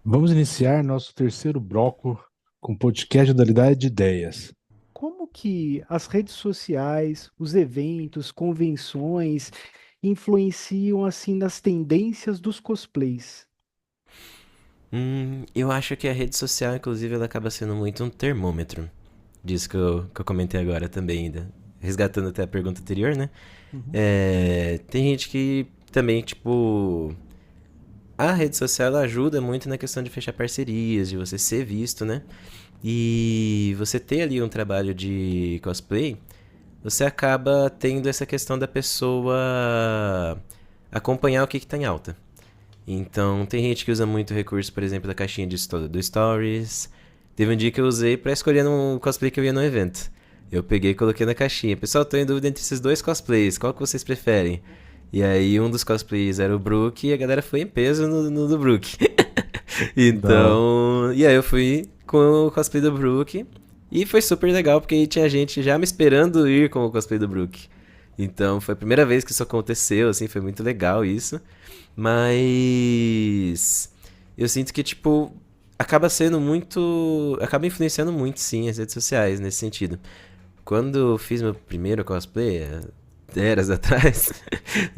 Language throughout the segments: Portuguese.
Vamos iniciar nosso terceiro bloco com o podcast Dualidade de Ideias. Como que as redes sociais, os eventos, convenções influenciam assim nas tendências dos cosplays? Eu acho que a rede social, inclusive, ela acaba sendo muito um termômetro disso que eu comentei agora também, ainda. Resgatando até a pergunta anterior, né? Uhum. Tem gente que também, tipo. A rede social ela ajuda muito na questão de fechar parcerias, de você ser visto, né? E você ter ali um trabalho de cosplay, você acaba tendo essa questão da pessoa acompanhar o que tá em alta. Então, tem gente que usa muito recurso, por exemplo, da caixinha do Stories. Teve um dia que eu usei pra escolher um cosplay que eu ia no evento. Eu peguei e coloquei na caixinha. Pessoal, tô em dúvida entre esses dois cosplays. Qual que vocês preferem? E aí, um dos cosplays era o Brook e a galera foi em peso no do Brook. Da... Então, e aí eu fui com o cosplay do Brook. E foi super legal, porque aí tinha gente já me esperando ir com o cosplay do Brook. Então, foi a primeira vez que isso aconteceu, assim, foi muito legal isso. Mas eu sinto que, tipo, acaba sendo muito. Acaba influenciando muito, sim, as redes sociais nesse sentido. Quando eu fiz meu primeiro cosplay, eras atrás,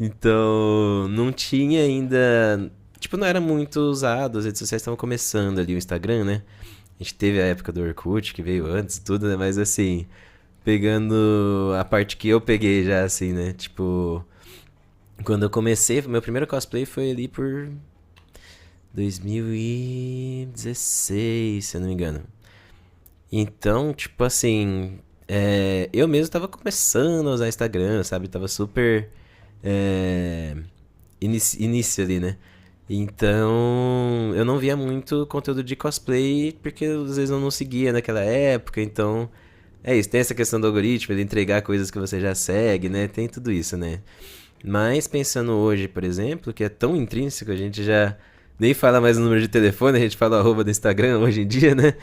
então não tinha ainda. Tipo, não era muito usado, as redes sociais estavam começando ali, o Instagram, né? A gente teve a época do Orkut, que veio antes, tudo, né? Mas assim, pegando a parte que eu peguei já, assim, né? Tipo, quando eu comecei, meu primeiro cosplay foi ali por 2016, se eu não me engano. Então, tipo assim, eu mesmo tava começando a usar Instagram, sabe? Tava super é, início ali, né? Então, eu não via muito conteúdo de cosplay, porque às vezes eu não seguia naquela época, então... É isso, tem essa questão do algoritmo, ele entregar coisas que você já segue, né? Tem tudo isso, né? Mas pensando hoje, por exemplo, que é tão intrínseco, a gente já nem fala mais o número de telefone, a gente fala o arroba do Instagram hoje em dia, né?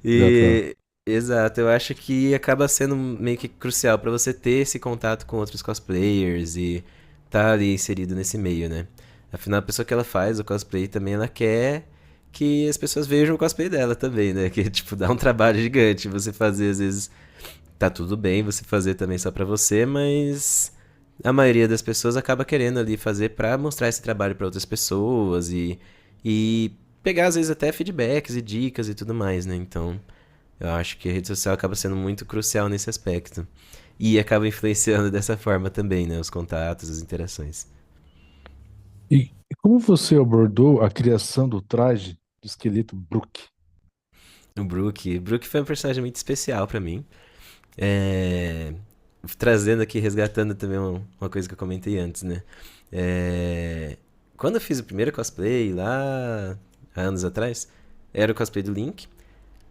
Exato. E exato, eu acho que acaba sendo meio que crucial pra você ter esse contato com outros cosplayers e tá ali inserido nesse meio, né? Afinal, a pessoa que ela faz o cosplay também ela quer que as pessoas vejam o cosplay dela também, né? Que tipo dá um trabalho gigante você fazer às vezes tá tudo bem você fazer também só pra você, mas a maioria das pessoas acaba querendo ali fazer pra mostrar esse trabalho pra outras pessoas e pegar às vezes até feedbacks e dicas e tudo mais, né? Então, eu acho que a rede social acaba sendo muito crucial nesse aspecto. E acaba influenciando dessa forma também, né? Os contatos, as interações. E como você abordou a criação do traje do esqueleto Brook? O Brook foi um personagem muito especial pra mim. É, trazendo aqui, resgatando também uma coisa que eu comentei antes, né? É, quando eu fiz o primeiro cosplay lá, há anos atrás, era o cosplay do Link,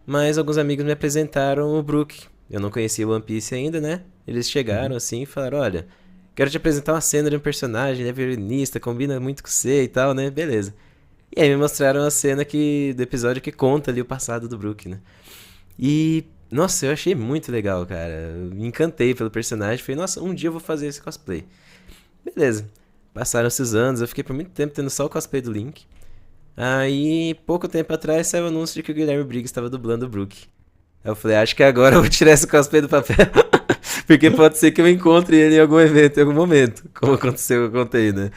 mas alguns amigos me apresentaram o Brook. Eu não conhecia o One Piece ainda, né? Eles chegaram Uhum. assim e falaram: Olha, quero te apresentar uma cena de um personagem, ele é violinista, combina muito com você e tal, né? Beleza. E aí me mostraram a cena do episódio que conta ali o passado do Brook, né? E, nossa, eu achei muito legal, cara. Eu me encantei pelo personagem. Falei, nossa, um dia eu vou fazer esse cosplay. Beleza. Passaram-se os anos, eu fiquei por muito tempo tendo só o cosplay do Link. Aí, pouco tempo atrás, saiu o anúncio de que o Guilherme Briggs estava dublando o Brook. Aí eu falei, acho que agora eu vou tirar esse cosplay do papel. Porque pode ser que eu encontre ele em algum evento, em algum momento. Como aconteceu, eu contei, né?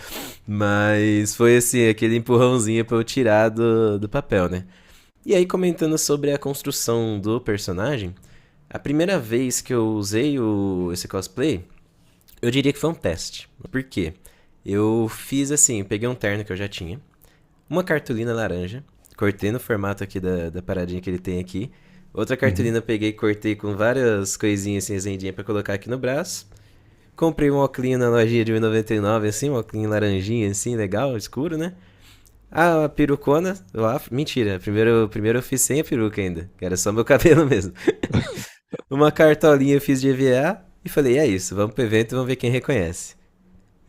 Mas foi assim, aquele empurrãozinho pra eu tirar do papel, né? E aí, comentando sobre a construção do personagem, a primeira vez que eu usei esse cosplay, eu diria que foi um teste. Por quê? Eu fiz assim, peguei um terno que eu já tinha, uma cartolina laranja, cortei no formato aqui da paradinha que ele tem aqui. Outra Uhum. cartolina eu peguei e cortei com várias coisinhas assim, azendinha pra colocar aqui no braço. Comprei um óculos na lojinha de 1,99 assim, um óculos laranjinha assim, legal, escuro, né? Ah, a perucona, mentira, primeiro eu fiz sem a peruca ainda, que era só meu cabelo mesmo. Uma cartolinha eu fiz de EVA e falei, é isso, vamos pro evento e vamos ver quem reconhece.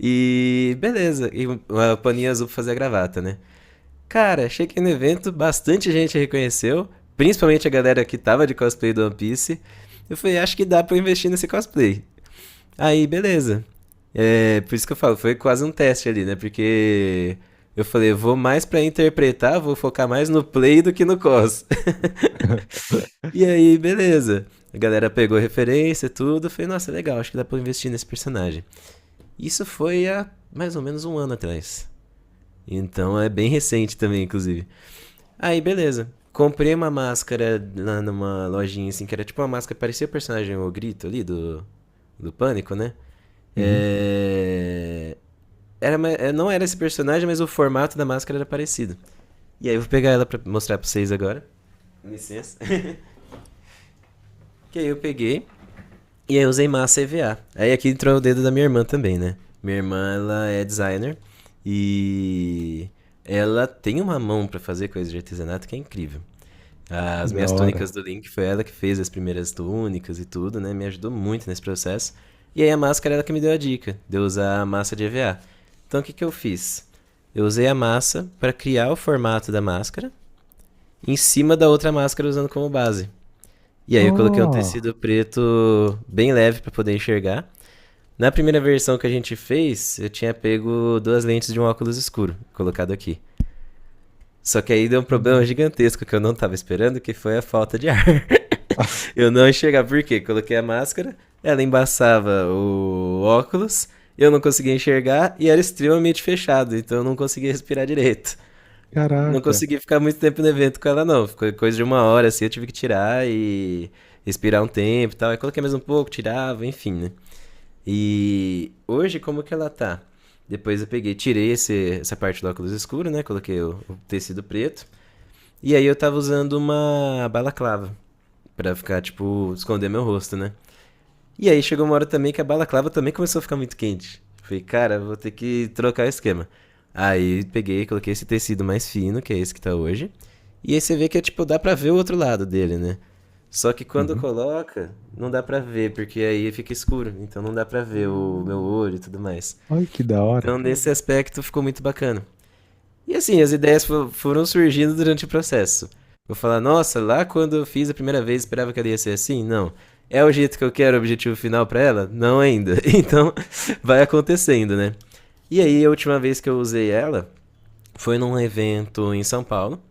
E beleza, e uma paninha azul pra fazer a gravata, né? Cara, cheguei no evento, bastante gente reconheceu, principalmente a galera que tava de cosplay do One Piece. Eu falei, acho que dá pra eu investir nesse cosplay. Aí, beleza. É, por isso que eu falo, foi quase um teste ali, né? Porque eu falei, eu vou mais pra interpretar, vou focar mais no play do que no cos. E aí, beleza. A galera pegou referência e tudo. Eu falei, nossa, legal, acho que dá pra eu investir nesse personagem. Isso foi há mais ou menos um ano atrás. Então é bem recente também, inclusive. Aí, beleza. Comprei uma máscara lá numa lojinha assim, que era tipo uma máscara que parecia o personagem O Grito ali do Pânico, né? Uhum. Não era esse personagem, mas o formato da máscara era parecido. E aí eu vou pegar ela pra mostrar pra vocês agora. Com licença. Que aí eu peguei e aí eu usei massa EVA. Aí aqui entrou o dedo da minha irmã também, né? Minha irmã, ela é designer e ela tem uma mão pra fazer coisa de artesanato que é incrível. Que As da minhas hora. túnicas do Link foi ela que fez as primeiras túnicas e tudo, né? Me ajudou muito nesse processo. E aí a máscara ela que me deu a dica de eu usar a massa de EVA. Então o que que eu fiz? Eu usei a massa para criar o formato da máscara em cima da outra máscara usando como base. E aí eu coloquei um Oh, tecido preto bem leve para poder enxergar. Na primeira versão que a gente fez, eu tinha pego duas lentes de um óculos escuro, colocado aqui. Só que aí deu um problema uhum. gigantesco que eu não tava esperando, que foi a falta de ar. Eu não enxergava por quê? Coloquei a máscara, ela embaçava o óculos, eu não conseguia enxergar e era extremamente fechado, então eu não conseguia respirar direito. Não Caraca. consegui ficar muito tempo no evento com ela, não. Ficou coisa de uma hora assim, eu tive que tirar e respirar um tempo e tal. Aí coloquei mais um pouco, tirava, enfim, né? E hoje, como que ela tá? Depois eu peguei, tirei essa parte do óculos escuro, né? Coloquei o tecido preto. E aí eu tava usando uma balaclava pra ficar, tipo, esconder meu rosto, né? E aí chegou uma hora também que a balaclava também começou a ficar muito quente. Falei, cara, vou ter que trocar o esquema. Aí peguei, coloquei esse tecido mais fino, que é esse que tá hoje. E aí você vê que é tipo, dá pra ver o outro lado dele, né? Só que quando Uhum. coloca, não dá pra ver, porque aí fica escuro. Então não dá pra ver o meu olho e tudo mais. Olha que da hora. Então nesse aspecto ficou muito bacana. E assim, as ideias foram surgindo durante o processo. Vou falar, nossa, lá quando eu fiz a primeira vez, esperava que ela ia ser assim? Não. É o jeito que eu quero o objetivo final pra ela? Não ainda. Então, vai acontecendo, né? E aí, a última vez que eu usei ela foi num evento em São Paulo.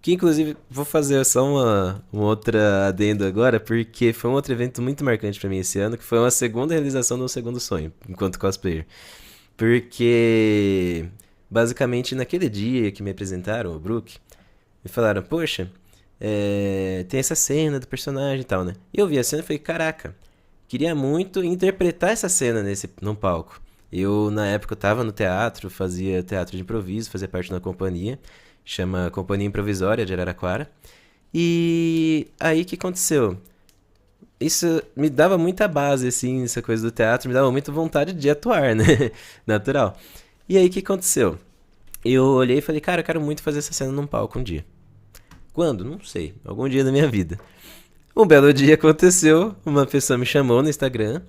Que inclusive vou fazer só uma outra adendo agora, porque foi um outro evento muito marcante pra mim esse ano, que foi uma segunda realização de um segundo sonho, enquanto cosplayer. Porque basicamente naquele dia que me apresentaram, o Brook, me falaram, poxa, tem essa cena do personagem e tal, né? E eu vi a cena e falei, caraca, queria muito interpretar essa cena num palco. Eu, na época, eu tava no teatro, fazia teatro de improviso, fazia parte de uma companhia, chama Companhia Improvisória de Araraquara. E aí, o que aconteceu? Isso me dava muita base, assim, essa coisa do teatro, me dava muita vontade de atuar, né? Natural. E aí, o que aconteceu? Eu olhei e falei, cara, eu quero muito fazer essa cena num palco um dia. Quando? Não sei. Algum dia da minha vida. Um belo dia aconteceu, uma pessoa me chamou no Instagram,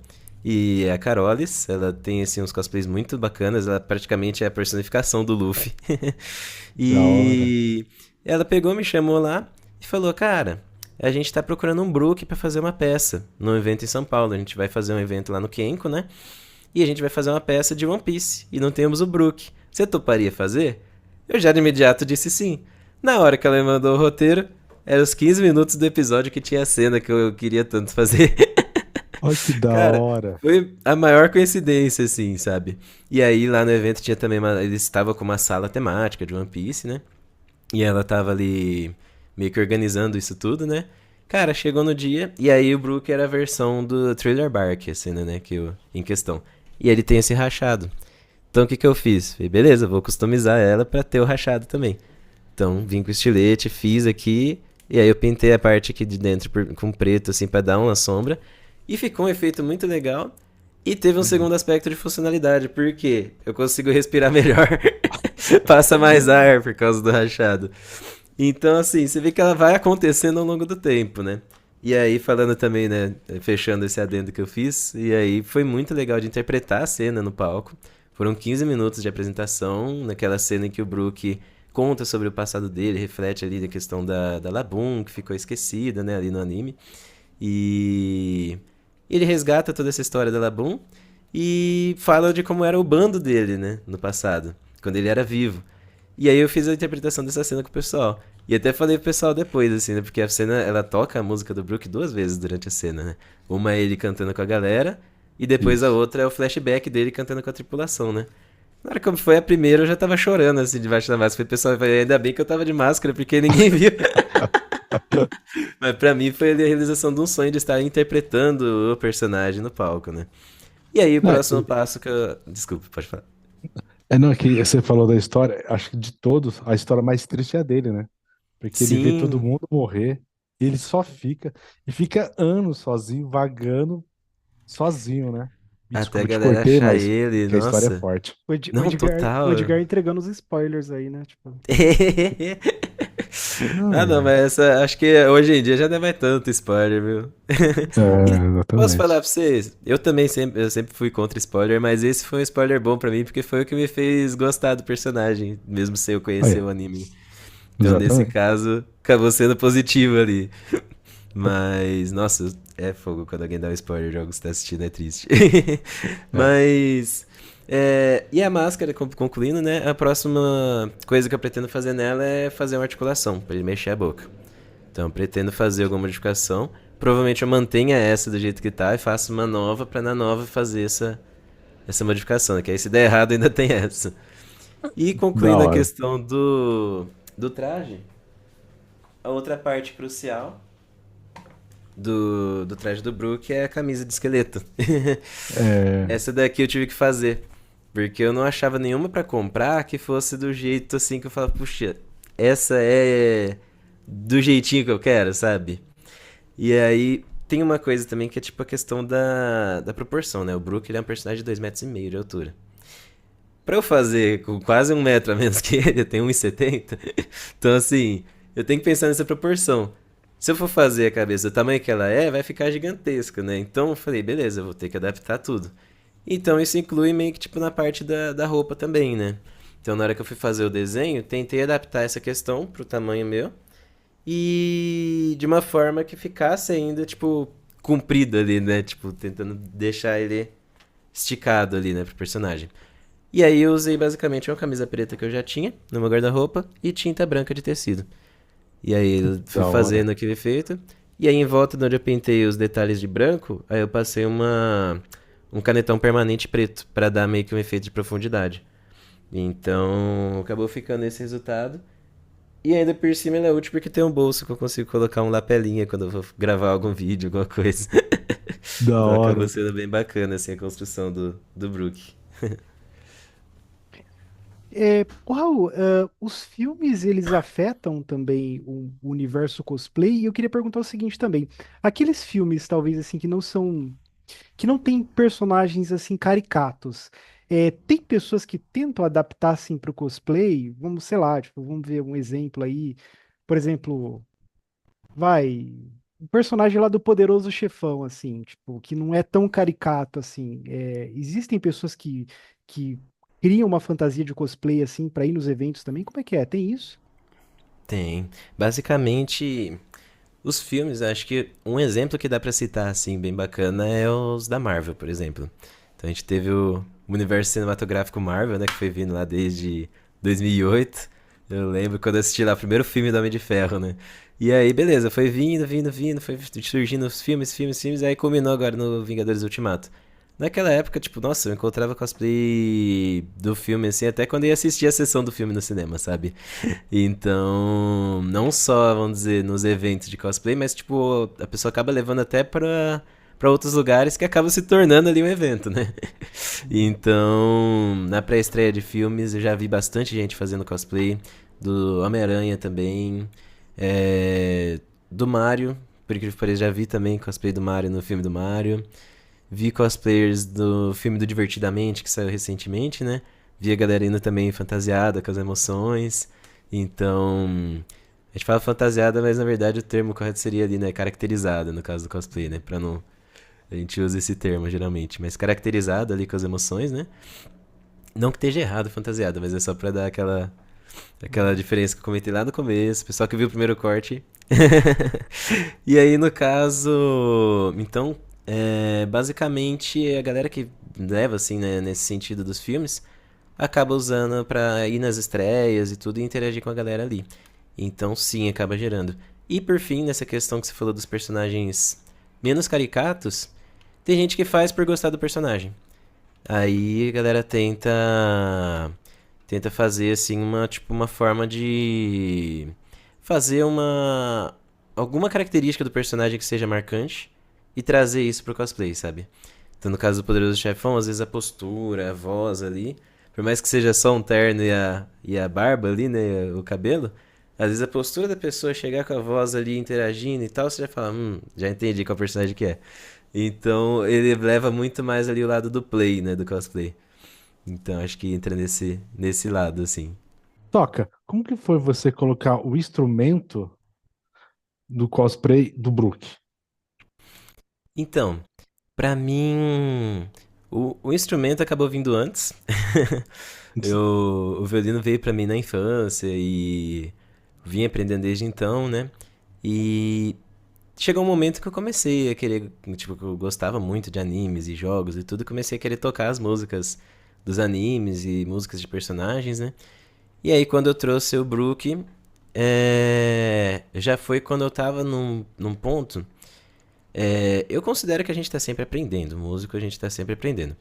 e é a Carolis, ela tem assim uns cosplays muito bacanas, ela praticamente é a personificação do Luffy. Da hora. E ela pegou, me chamou lá e falou: "Cara, a gente tá procurando um Brook pra fazer uma peça num evento em São Paulo. A gente vai fazer um evento lá no Kenko, né? E a gente vai fazer uma peça de One Piece e não temos o Brook. Você toparia fazer?" Eu já de imediato disse sim. Na hora que ela me mandou o roteiro, eram os 15 minutos do episódio que tinha a cena que eu queria tanto fazer. Olha que da Cara, hora. foi a maior coincidência, assim, sabe? E aí lá no evento tinha também eles estavam com uma sala temática de One Piece, né? E ela tava ali meio que organizando isso tudo, né? Cara, chegou no dia, e aí o Brook era a versão do Thriller Bark, a cena, né, em questão. E ele tem esse rachado. Então o que que eu fiz? Falei, beleza, vou customizar ela pra ter o rachado também. Então vim com estilete, fiz aqui, e aí eu pintei a parte aqui de dentro com preto, assim, pra dar uma sombra. E ficou um efeito muito legal. E teve um Uhum. segundo aspecto de funcionalidade, porque eu consigo respirar melhor. Passa mais ar por causa do rachado. Então, assim, você vê que ela vai acontecendo ao longo do tempo, né? E aí, falando também, né? Fechando esse adendo que eu fiz, e aí foi muito legal de interpretar a cena no palco. Foram 15 minutos de apresentação, naquela cena em que o Brook conta sobre o passado dele, reflete ali a questão da Labum, que ficou esquecida, né, ali no anime. E ele resgata toda essa história da Labum e fala de como era o bando dele, né, no passado, quando ele era vivo. E aí eu fiz a interpretação dessa cena com o pessoal. E até falei pro pessoal depois, assim, né? Porque a cena, ela toca a música do Brook duas vezes durante a cena, né? Uma é ele cantando com a galera, e depois a Isso. outra é o flashback dele cantando com a tripulação, né? Na hora que foi a primeira, eu já tava chorando, assim, debaixo da máscara. Falei, pessoal, ainda bem que eu tava de máscara, porque ninguém viu. Mas pra mim foi ali a realização de um sonho de estar interpretando o personagem no palco, né? E aí o Não, próximo passo que eu... Desculpa, pode falar. não, é que você falou da história, acho que de todos, a história mais triste é a dele, né? Porque ele vê todo Sim, mundo morrer, ele só fica, e fica anos sozinho, vagando sozinho, né? Me até a desculpa, eu te galera cortei, achar mas ele, que a história é nossa. forte. O Não, Edgar, o total. Edgar entregando os spoilers aí, né? Tipo, Ah, não, Não, mas essa, acho que hoje em dia já não é mais tanto spoiler, viu? E posso falar exatamente. pra vocês, eu sempre fui contra spoiler, mas esse foi um spoiler bom pra mim, porque foi o que me fez gostar do personagem, mesmo sem eu conhecer Aí, o anime. Então, nesse exatamente. caso, acabou sendo positivo ali. Mas, nossa, é fogo quando alguém dá um spoiler de algo que você tá assistindo, é triste. É. Mas. E a máscara, concluindo, né? A próxima coisa que eu pretendo fazer nela é fazer uma articulação, pra ele mexer a boca. Então, eu pretendo fazer alguma modificação. Provavelmente eu mantenha essa do jeito que tá e faço uma nova pra na nova fazer essa modificação, né? Que aí se der errado ainda tem essa. E Da concluindo a hora. questão do traje, a outra parte crucial do traje do Brook é a camisa de esqueleto. É, Essa daqui eu tive que fazer. Porque eu não achava nenhuma pra comprar que fosse do jeito assim que eu falava, puxa, essa é do jeitinho que eu quero, sabe? E aí tem uma coisa também que é tipo a questão da proporção, né? O Brook ele é um personagem de 2,5 metros de altura. Pra eu fazer com quase 1 metro a menos que ele, eu tenho 1,70. Então assim, eu tenho que pensar nessa proporção. Se eu for fazer a cabeça do tamanho que ela é, vai ficar gigantesca, né? Então eu falei, beleza, eu vou ter que adaptar tudo. Então isso inclui meio que tipo na parte da roupa também, né? Então na hora que eu fui fazer o desenho, tentei adaptar essa questão pro tamanho meu e de uma forma que ficasse ainda, tipo, comprido ali, né? Tipo, tentando deixar ele esticado ali, né, pro personagem. E aí eu usei basicamente uma camisa preta que eu já tinha no meu guarda-roupa e tinta branca de tecido. E aí eu fui da hora. fazendo aquele efeito. E aí em volta de onde eu pintei os detalhes de branco, aí eu passei um canetão permanente preto pra dar meio que um efeito de profundidade. Então acabou ficando esse resultado. E ainda por cima ele é útil porque tem um bolso que eu consigo colocar um lapelinha quando eu vou gravar algum vídeo, alguma coisa. Da Então acabou hora. sendo bem bacana assim a construção do Brook. Raul, os filmes eles afetam também o universo cosplay, e eu queria perguntar o seguinte também: aqueles filmes, talvez assim, que não têm personagens assim caricatos, tem pessoas que tentam adaptar assim para o cosplay? Vamos, sei lá, tipo, vamos ver um exemplo aí, por exemplo. Vai, o personagem lá do Poderoso Chefão, assim, tipo, que não é tão caricato assim. Existem pessoas que criam uma fantasia de cosplay assim pra ir nos eventos também? Como é que é? Tem isso? Tem. Basicamente, os filmes, acho que um exemplo que dá pra citar assim bem bacana é os da Marvel, por exemplo. Então a gente teve o universo cinematográfico Marvel, né, que foi vindo lá desde 2008. Eu lembro quando eu assisti lá o primeiro filme do Homem de Ferro, né? E aí, beleza, foi vindo, foi surgindo os filmes, e aí culminou agora no Vingadores Ultimato. Naquela época, tipo, nossa, eu encontrava cosplay do filme, assim, até quando eu ia assistir a sessão do filme no cinema, sabe? Então, não só, vamos dizer, nos eventos de cosplay, mas, tipo, a pessoa acaba levando até pra outros lugares que acaba se tornando ali um evento, né? Então, na pré-estreia de filmes, eu já vi bastante gente fazendo cosplay, do Homem-Aranha também, do Mario, por incrível que pareça, já vi também cosplay do Mario no filme do Mario. Vi cosplayers do filme do Divertidamente, que saiu recentemente, né? Vi a galera indo também fantasiada com as emoções. Então, a gente fala fantasiada, mas na verdade o termo correto seria ali, né? Caracterizada, no caso do cosplay, né? Pra não. A gente usa esse termo geralmente, mas caracterizada ali com as emoções, né? Não que esteja errado fantasiado, mas é só pra dar aquela diferença que eu comentei lá no começo. Pessoal que viu o primeiro corte. E aí, no caso. Então, basicamente, a galera que leva, assim, né, nesse sentido dos filmes, acaba usando pra ir nas estreias e tudo e interagir com a galera ali. Então, sim, acaba gerando. E por fim, nessa questão que você falou dos personagens menos caricatos, tem gente que faz por gostar do personagem. Aí a galera tenta fazer assim uma tipo uma forma de fazer uma alguma característica do personagem que seja marcante e trazer isso pro cosplay, sabe? Então no caso do Poderoso Chefão, às vezes a postura, a voz ali, por mais que seja só um terno e a barba ali, né, o cabelo, às vezes a postura da pessoa chegar com a voz ali interagindo e tal, você já fala, já entendi qual personagem que é. Então ele leva muito mais ali o lado do play, né, do cosplay. Então acho que entra nesse lado, assim. Toca, como que foi você colocar o instrumento do cosplay do Brook? Então, pra mim, o instrumento acabou vindo antes. O violino veio pra mim na infância e vim aprendendo desde então, né? E chegou um momento que eu comecei a querer, tipo, que eu gostava muito de animes e jogos e tudo, comecei a querer tocar as músicas dos animes e músicas de personagens, né? E aí quando eu trouxe o Brook, já foi quando eu tava num ponto. Eu considero que a gente tá sempre aprendendo, músico a gente tá sempre aprendendo.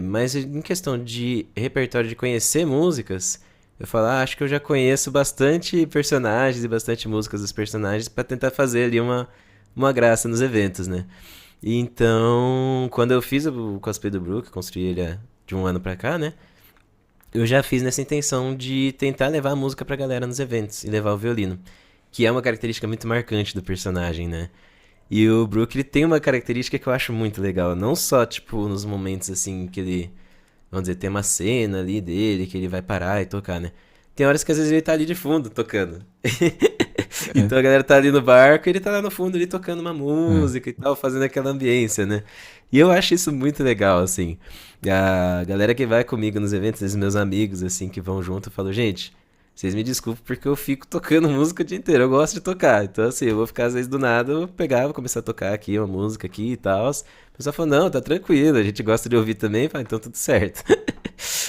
Mas em questão de repertório de conhecer músicas, eu falo, acho que eu já conheço bastante personagens e bastante músicas dos personagens pra tentar fazer ali uma graça nos eventos, né? E então, quando eu fiz o cosplay do Brook, construí ele de um ano pra cá, né? Eu já fiz nessa intenção de tentar levar a música pra galera nos eventos e levar o violino, que é uma característica muito marcante do personagem, né? E o Brook, ele tem uma característica que eu acho muito legal, não só, tipo, nos momentos, assim, que ele, vamos dizer, tem uma cena ali dele, que ele vai parar e tocar, né? Tem horas que às vezes ele tá ali de fundo, tocando. É, Então a galera tá ali no barco e ele tá lá no fundo ali tocando uma é. música e tal, fazendo aquela ambiência, né? E eu acho isso muito legal, assim. A galera que vai comigo nos eventos, os meus amigos, assim, que vão junto, eu falo, gente, vocês me desculpem porque eu fico tocando música o dia inteiro, eu gosto de tocar. Então, assim, eu vou ficar às vezes do nada, eu vou pegar, vou começar a tocar aqui uma música aqui e tal. O pessoal fala, não, tá tranquilo, a gente gosta de ouvir também, fala, então tudo certo.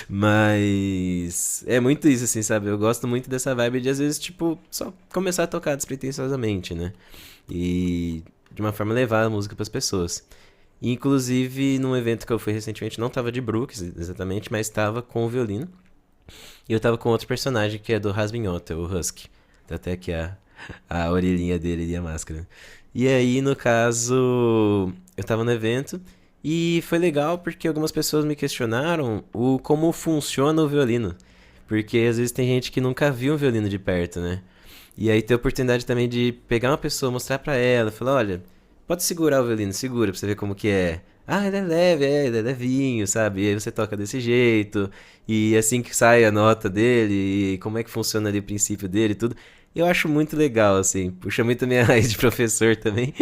Mas é muito isso, assim, sabe? Eu gosto muito dessa vibe de, às vezes, tipo, só começar a tocar despretensiosamente, né? E de uma forma levar a música pras pessoas. E, inclusive, num evento que eu fui recentemente, não tava de Brooks exatamente, mas tava com o violino. E eu tava com outro personagem que é do Rasminhota, o Husky. Tá até aqui a orelhinha dele e a máscara. E aí, no caso, eu tava no evento e foi legal porque algumas pessoas me questionaram como funciona o violino. Porque às vezes tem gente que nunca viu um violino de perto, né? E aí tem a oportunidade também de pegar uma pessoa, mostrar pra ela, falar, olha, pode segurar o violino, segura pra você ver como que é. Ah, ele é leve, ele é levinho, sabe? E aí você toca desse jeito, e assim que sai a nota dele, e como é que funciona ali o princípio dele e tudo. Eu acho muito legal, assim, puxa muito a minha raiz de professor também.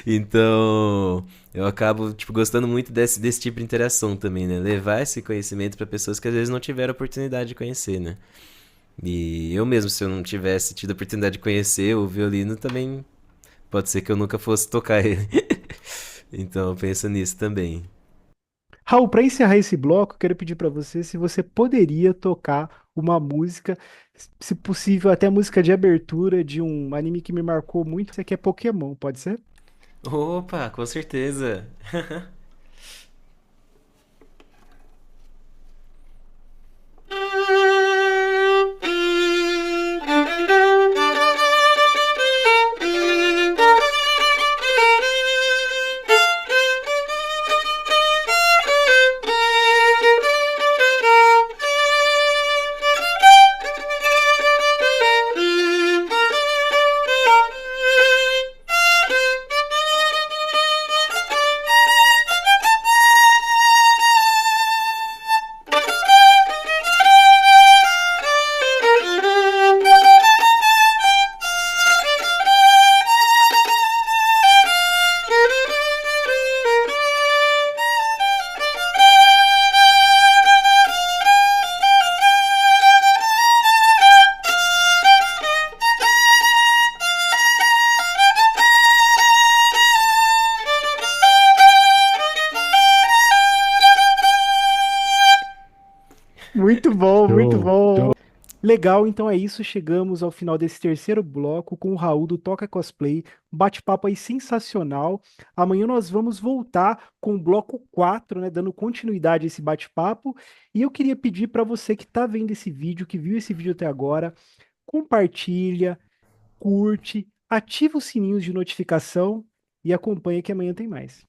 Então, eu acabo, tipo, gostando muito desse tipo de interação também, né? Levar esse conhecimento pra pessoas que às vezes não tiveram oportunidade de conhecer, né? E eu mesmo, se eu não tivesse tido a oportunidade de conhecer o violino, também pode ser que eu nunca fosse tocar ele. Então, eu penso nisso também. Raul, para encerrar esse bloco, eu quero pedir para você se você poderia tocar uma música, se possível, até a música de abertura de um anime que me marcou muito, que é Pokémon, pode ser? Opa, com certeza. Muito bom, muito Show, bom. show. Legal, então é isso. Chegamos ao final desse terceiro bloco com o Raul do Toca Cosplay. Um bate-papo aí sensacional. Amanhã nós vamos voltar com o bloco 4, né? Dando continuidade a esse bate-papo. E eu queria pedir para você que está vendo esse vídeo, que viu esse vídeo até agora, compartilha, curte, ativa os sininhos de notificação e acompanha que amanhã tem mais.